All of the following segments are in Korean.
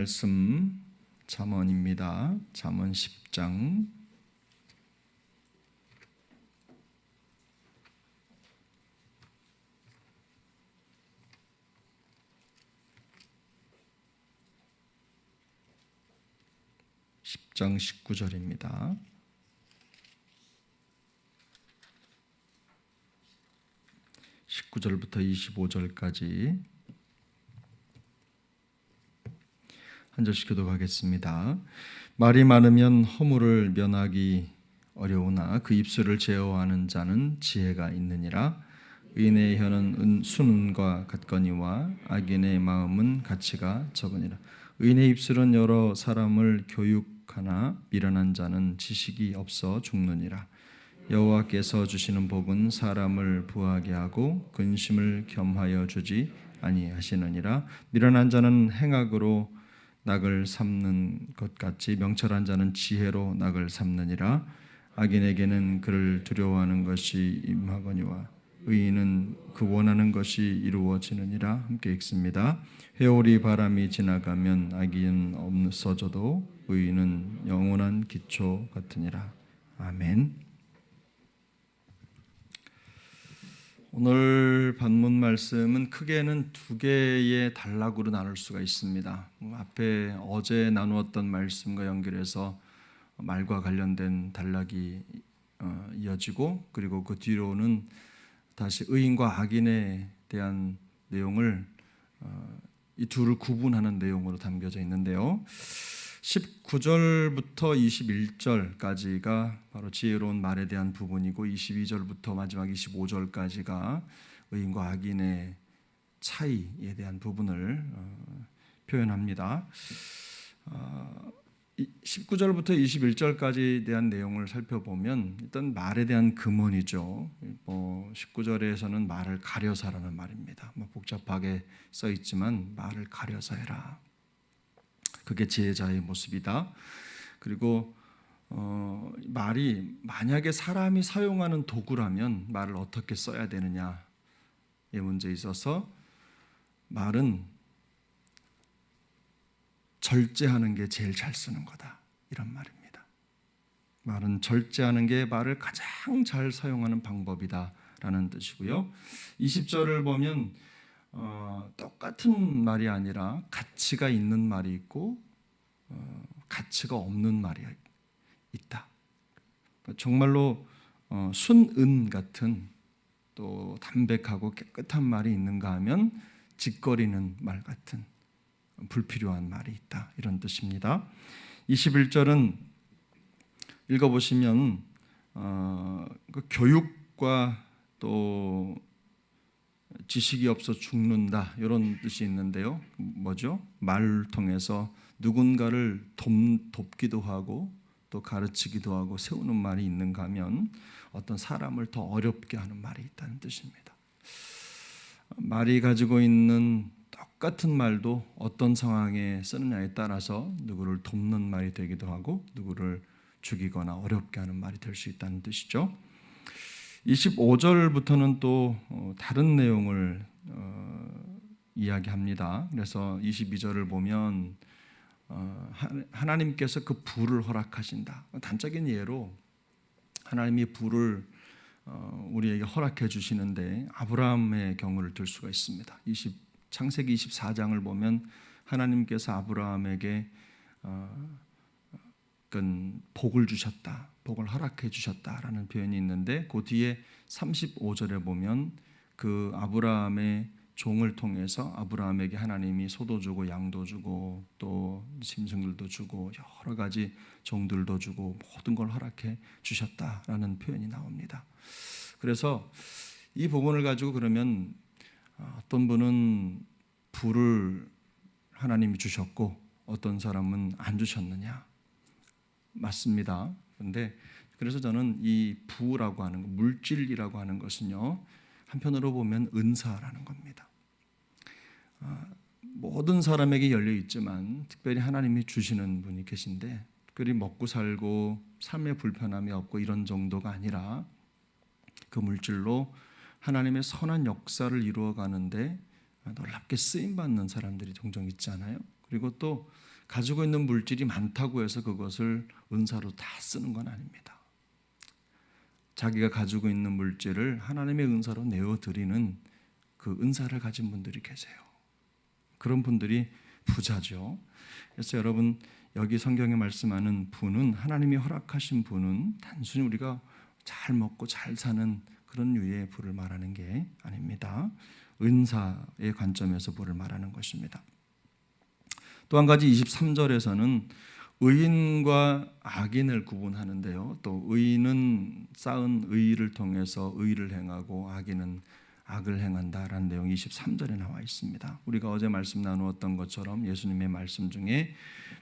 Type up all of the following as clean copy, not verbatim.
말씀 잠언입니다. 잠언 10장 19절입니다. 19절부터 25절까지 한 절씩 교독하겠습니다. 말이 많으면 허물을 면하기 어려우나 그 입술을 제어하는 자는 지혜가 있느니라. 의인의 혀는 순은과 같거니와 악인의 마음은 가치가 적으니라. 의인의 입술은 여러 사람을 교육하나 미련한 자는 지식이 없어 죽느니라. 여호와께서 주시는 복은 사람을 부하게 하고 근심을 겸하여 주지 아니하시느니라. 미련한 자는 행악으로 낙을 삼는 것 같이 명철한 자는 지혜로 낙을 삼느니라. 악인에게는 그를 두려워하는 것이 임하거니와 의인은 그 원하는 것이 이루어지느니라. 함께 읽습니다. 회오리 바람이 지나가면 악인은 없어져도 의인은 영원한 기초 같으니라. 아멘. 오늘 본문 말씀은 크게는 두 개의 단락으로 나눌 수가 있습니다. 앞에 어제 나누었던 말씀과 연결해서 말과 관련된 단락이 이어지고, 그리고 그 뒤로는 다시 의인과 악인에 대한 내용을 이 둘을 구분하는 내용으로 담겨져 있는데요. 19절부터 21절까지가 바로 지혜로운 말에 대한 부분이고, 22절부터 마지막 25절까지가 의인과 악인의 차이에 대한 부분을 표현합니다. 19절부터 21절까지에 대한 내용을 살펴보면 일단 말에 대한 금원이죠. 19절에서는 말을 가려서 하라는 말입니다. 복잡하게 써 있지만 말을 가려서 해라. 그게 지혜자의 모습이다. 그리고 말이 만약에 사람이 사용하는 도구라면 말을 어떻게 써야 되느냐의 문제에 있어서 말은 절제하는 게 제일 잘 쓰는 거다, 이런 말입니다. 말은 절제하는 게 말을 가장 잘 사용하는 방법이다라는 뜻이고요. 20절을 보면 똑같은 말이 아니라 가치가 있는 말이 있고 가치가 없는 말이 있다. 정말로 순은 같은 또 담백하고 깨끗한 말이 있는가 하면 짓거리는 말 같은 불필요한 말이 있다, 이런 뜻입니다. 21절은 읽어보시면 그 교육과 또 지식이 없어 죽는다, 이런 뜻이 있는데요. 뭐죠? 말을 통해서 누군가를 돕기도 하고 또 가르치기도 하고 세우는 말이 있는가 하면 어떤 사람을 더 어렵게 하는 말이 있다는 뜻입니다. 말이 가지고 있는 똑같은 말도 어떤 상황에 쓰느냐에 따라서 누구를 돕는 말이 되기도 하고 누구를 죽이거나 어렵게 하는 말이 될 수 있다는 뜻이죠. 25절부터는 또 다른 내용을 이야기합니다. 그래서 22절을 보면 하나님께서 그 부를 허락하신다. 단적인 예로 하나님이 부를 우리에게 허락해 주시는데 아브라함의 경우를 들 수가 있습니다. 창세기 24장을 보면 하나님께서 아브라함에게 복을 주셨다, 복을 허락해 주셨다라는 표현이 있는데, 그 뒤에 35절에 보면 그 아브라함의 종을 통해서 아브라함에게 하나님이 소도 주고 양도 주고 또 짐승들도 주고 여러 가지 종들도 주고 모든 걸 허락해 주셨다라는 표현이 나옵니다. 그래서 이 부분을 가지고 그러면 어떤 분은 부를 하나님이 주셨고 어떤 사람은 안 주셨느냐? 맞습니다. 그런데 그래서 저는 이 부라고 하는 것, 물질이라고 하는 것은요, 한편으로 보면 은사라는 겁니다. 모든 사람에게 열려 있지만 특별히 하나님이 주시는 분이 계신데, 특별히 먹고 살고 삶의 불편함이 없고 이런 정도가 아니라 그 물질로 하나님의 선한 역사를 이루어가는데 놀랍게 쓰임받는 사람들이 종종 있잖아요. 그리고 또 가지고 있는 물질이 많다고 해서 그것을 은사로 다 쓰는 건 아닙니다. 자기가 가지고 있는 물질을 하나님의 은사로 내어드리는 그 은사를 가진 분들이 계세요. 그런 분들이 부자죠. 그래서 여러분, 여기 성경에 말씀하는 분은, 하나님이 허락하신 분은 단순히 우리가 잘 먹고 잘 사는 그런 유의 부를 말하는 게 아닙니다. 은사의 관점에서 부를 말하는 것입니다. 또 한 가지 23절에서는 의인과 악인을 구분하는데요. 또 의인은 쌓은 의를 통해서 의를 행하고 악인은 악을 행한다라는 내용이 23절에 나와 있습니다. 우리가 어제 말씀 나누었던 것처럼 예수님의 말씀 중에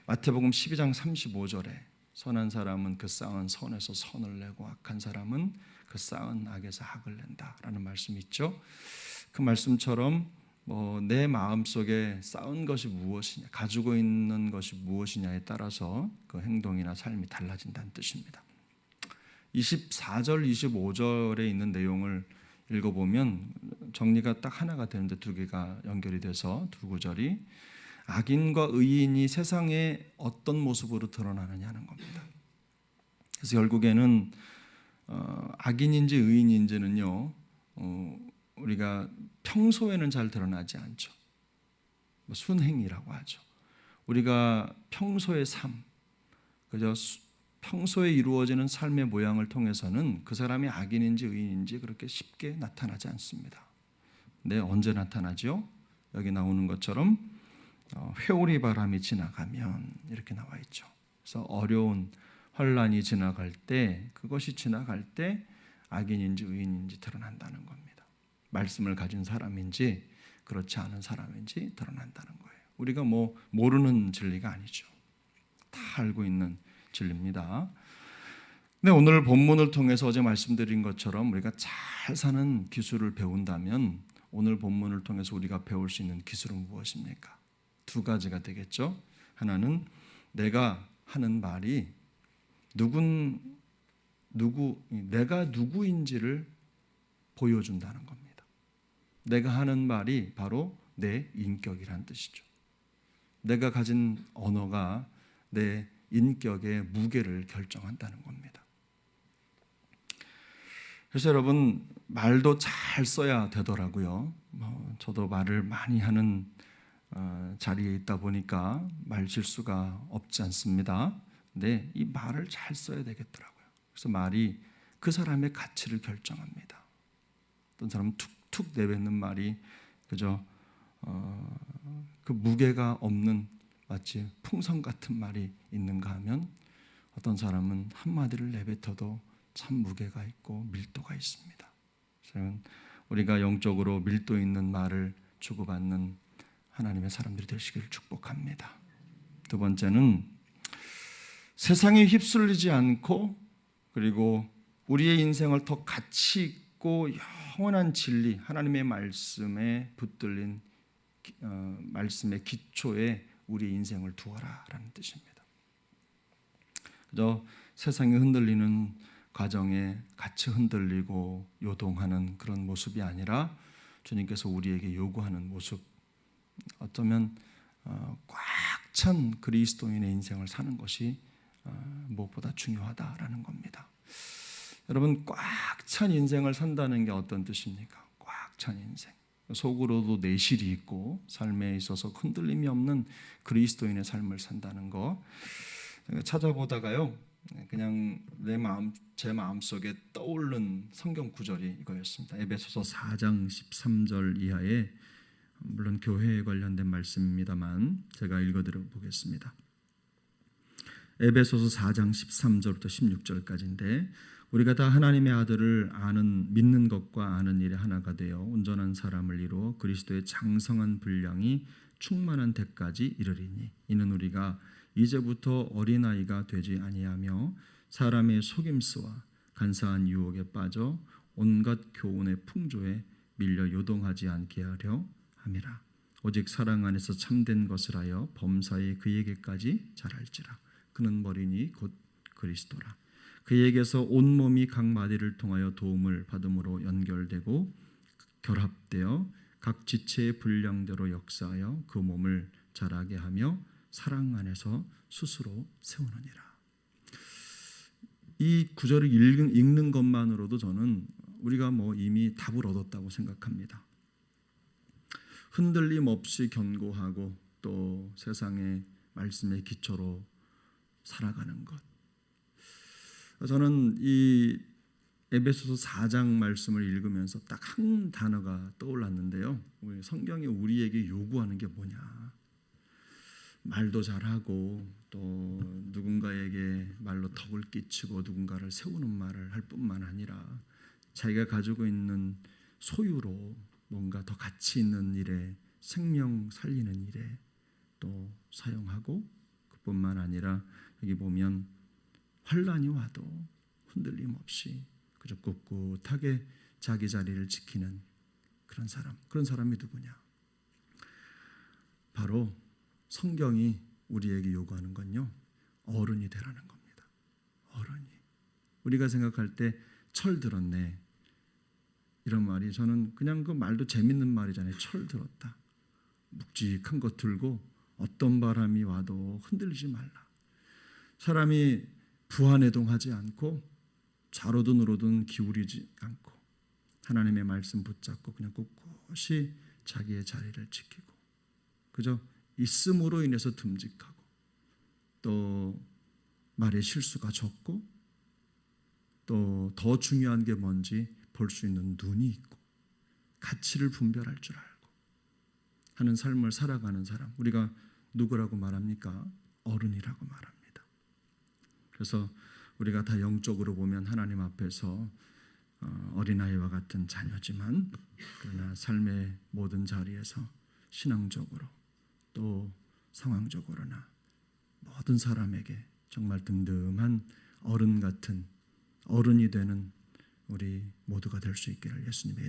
마태복음 12장 35절에 선한 사람은 그 쌓은 선에서 선을 내고 악한 사람은 그 쌓은 악에서 악을 낸다라는 말씀이 있죠. 그 말씀처럼 내 마음속에 쌓은 것이 무엇이냐, 가지고 있는 것이 무엇이냐에 따라서 그 행동이나 삶이 달라진다는 뜻입니다. 24절, 25절에 있는 내용을 읽어보면 정리가 딱 하나가 되는데 두 개가 연결이 돼서 두 구절이 악인과 의인이 세상에 어떤 모습으로 드러나느냐는 겁니다. 그래서 결국에는 악인인지 의인인지는요, 우리가 평소에는 잘 드러나지 않죠. 순행이라고 하죠. 우리가 평소의 삶, 그저 평소에 이루어지는 삶의 모양을 통해서는 그 사람이 악인인지 의인인지 그렇게 쉽게 나타나지 않습니다. 근데 언제 나타나죠? 여기 나오는 것처럼 회오리 바람이 지나가면 이렇게 나와 있죠. 그래서 어려운 환란이 지나갈 때, 그것이 지나갈 때 악인인지 의인인지 드러난다는 겁니다. 말씀을 가진 사람인지 그렇지 않은 사람인지 드러난다는 거예요. 우리가 모르는 진리가 아니죠. 다 알고 있는 진리입니다. 근데 오늘 본문을 통해서 어제 말씀드린 것처럼 우리가 잘 사는 기술을 배운다면 오늘 본문을 통해서 우리가 배울 수 있는 기술은 무엇입니까? 두 가지가 되겠죠. 하나는 내가 하는 말이 내가 누구인지를 보여준다는 겁니다. 내가 하는 말이 바로 내 인격이란 뜻이죠. 내가 가진 언어가 내 인격의 무게를 결정한다는 겁니다. 그래서 여러분, 말도 잘 써야 되더라고요. 저도 말을 많이 하는 자리에 있다 보니까 말 실수가 없지 않습니다. 근데 이 말을 잘 써야 되겠더라고요. 그래서 말이 그 사람의 가치를 결정합니다. 어떤 사람은 툭툭 내뱉는 말이 그저 그 무게가 없는 마치 풍선 같은 말이 있는가 하면 어떤 사람은 한마디를 내뱉어도 참 무게가 있고 밀도가 있습니다. 그래서 우리가 영적으로 밀도 있는 말을 주고받는 하나님의 사람들이 되시기를 축복합니다. 두 번째는 세상에 휩쓸리지 않고 그리고 우리의 인생을 더 가치 있고 영원한 진리, 하나님의 말씀에 붙들린 말씀의 기초에 우리 인생을 두어라라는 뜻입니다. 그저 세상이 흔들리는 과정에 같이 흔들리고 요동하는 그런 모습이 아니라 주님께서 우리에게 요구하는 모습, 어쩌면 꽉 찬 그리스도인의 인생을 사는 것이 무엇보다 중요하다라는 겁니다. 여러분, 꽉 찬 인생을 산다는 게 어떤 뜻입니까? 꽉 찬 인생. 속으로도 내실이 있고 삶에 있어서 흔들림이 없는 그리스도인의 삶을 산다는 거 찾아보다가요, 그냥 제 마음속에 떠오른 성경 구절이 이거였습니다. 에베소서 4장 13절 이하에, 물론 교회에 관련된 말씀입니다만 제가 읽어드려 보겠습니다. 에베소서 4장 13절부터 16절까지인데, 우리가 다 하나님의 아들을 믿는 것과 아는 일에 하나가 되어 온전한 사람을 이루어 그리스도의 장성한 분량이 충만한 데까지 이르리니, 이는 우리가 이제부터 어린아이가 되지 아니하며 사람의 속임수와 간사한 유혹에 빠져 온갖 교훈의 풍조에 밀려 요동하지 않게 하려 함이라. 오직 사랑 안에서 참된 것을 하여 범사에 그에게까지 자랄지라. 그는 머리니 곧 그리스도라. 그에게서 온몸이 각 마디를 통하여 도움을 받음으로 연결되고 결합되어 각 지체의 분량대로 역사하여 그 몸을 자라게 하며 사랑 안에서 스스로 세우느니라. 이 구절을 읽는 것만으로도 저는 우리가 이미 답을 얻었다고 생각합니다. 흔들림 없이 견고하고 또 세상의 말씀의 기초로 살아가는 것. 저는 이 에베소서 4장 말씀을 읽으면서 딱 한 단어가 떠올랐는데요. 성경이 우리에게 요구하는 게 뭐냐? 말도 잘하고 또 누군가에게 말로 덕을 끼치고 누군가를 세우는 말을 할 뿐만 아니라 자기가 가지고 있는 소유로 뭔가 더 가치 있는 일에, 생명 살리는 일에 또 사용하고, 그뿐만 아니라 여기 보면 환난이 와도 흔들림 없이 그저 꿋꿋하게 자기 자리를 지키는 그런 사람. 그런 사람이 누구냐? 바로 성경이 우리에게 요구하는 건요, 어른이 되라는 겁니다. 어른이. 우리가 생각할 때 철 들었네, 이런 말이, 저는 그냥 그 말도 재밌는 말이잖아요. 철 들었다. 묵직한 것 들고 어떤 바람이 와도 흔들리지 말라. 사람이 부안해동하지 않고 좌로든 우로든 기울이지 않고 하나님의 말씀 붙잡고 그냥 꿋꿋이 자기의 자리를 지키고, 그저 있음으로 인해서 듬직하고, 또 말의 실수가 적고, 또 더 중요한 게 뭔지 볼 수 있는 눈이 있고 가치를 분별할 줄 알고 하는 삶을 살아가는 사람, 우리가 누구라고 말합니까? 어른이라고 말합니다. 그래서 우리가 다 영적으로 보면 하나님 앞에서 어린아이와 같은 자녀지만, 그러나 삶의 모든 자리에서 신앙적으로 또 상황적으로나 모든 사람에게 정말 든든한 어른 같은, 어른이 되는 우리 모두가 될 수 있기를 예수님의 이름으로